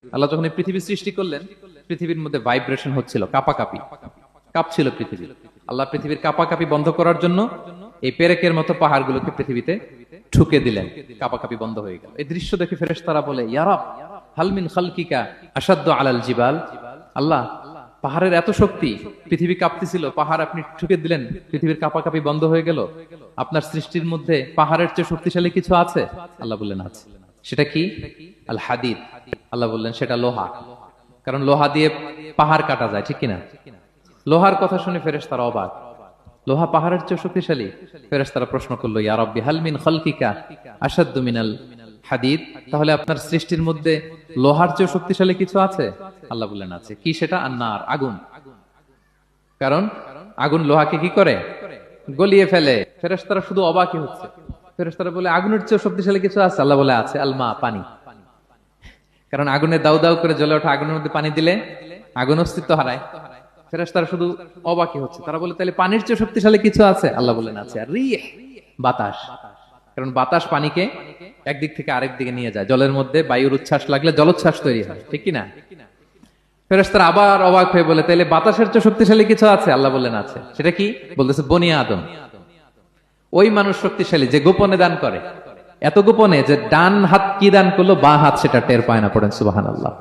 আল্লাহ যখন এই পৃথিবী সৃষ্টি করলেন, পৃথিবীর মধ্যে ভাইব্রেশন হচ্ছিল, কাঁপাকাঁপি, কাঁপছিল পৃথিবী। আল্লাহ পৃথিবীর কাঁপাকাঁপি বন্ধ করার জন্য এই পেরেকের মতো পাহাড়গুলোকে পৃথিবীতে ঠুকে দিলেন, কাঁপাকাঁপি বন্ধ হয়ে গেল। এই দৃশ্য দেখে ফেরেশতারা বলে, ইয়া রাব হাল মিন খালকিকা আশাদ্দু আলাল জিবাল। আল্লাহ, পাহাড়ের এত শক্তি, পৃথিবী কাঁপতেছিল, পাহাড় আপনি ঠুকে দিলেন, পৃথিবীর কাঁপাকাঁপি বন্ধ হয়ে গেল। আপনার সৃষ্টির মধ্যে পাহাড়ের চেয়ে শক্তিশালী কিছু আছে? আল্লাহ বললেন আছে। সেটা কি? আল হাদিদ। আল্লাহ বললেন সেটা লোহা। কারণ লোহা দিয়ে পাহাড় কাটা যায়, ঠিক কিনা? লোহার কথা শুনে ফেরেশতারা অবাক। লোহা পাহাড়ের চেয়ে শক্তিশালী? ফেরেশতারা প্রশ্ন করলো, ইয়া রাব্বি হাল মিন খালকিকা আশাদ্দু মিনাল হাদিদ। তাহলে আপনার সৃষ্টির মধ্যে লোহার চেয়ে শক্তিশালী কিছু আছে? আল্লাহ বললেন আছে। কি সেটা? আন্নার, আগুন। কারণ আগুন লোহাকে কি করে? গলিয়ে ফেলে। ফেরেশতারা শুধু অবাকই হচ্ছে। ফেরেশতারা বলে, আগুনের চেয়ে শক্তিশালী কিছু আছে? আল্লাহ বলে আছে, আলমা, পানি। কারণ আগুনে দাউ দাউ করে জ্বলে ওঠা আগুনের মধ্যে পানি দিলে আগুন অস্তিত্ব হারায়। ফেরেশতারা শুধু অবাকই হচ্ছে। তারা বলে, তাহলে পানির চেয়ে শক্তিশালী কিছু আছে? আল্লাহ বলেন আছে। আর রিহ, বাতাস। কারণ বাতাস পানিকে একদিক থেকে আরেক দিকে নিয়ে যায়। জলের মধ্যে বায়ুর উচ্ছ্বাস লাগলে জলোচ্ছ্বাস তৈরি হয়, ঠিক কিনা? ফেরেশতারা আবার অবাক হয়ে বলে, তাহলে বাতাসের চেয়ে শক্তিশালী কিছু আছে? আল্লাহ বললেন আছে। সেটা কি? বলতেছে বনি আদম। ওই মানুষ শক্তিশালী যে গোপনে দান করে, এত গোপনে যে ডান হাত কি দান করলো, বাঁ হাত সেটা টের পায় না। পড়েন সুবহানাল্লাহ।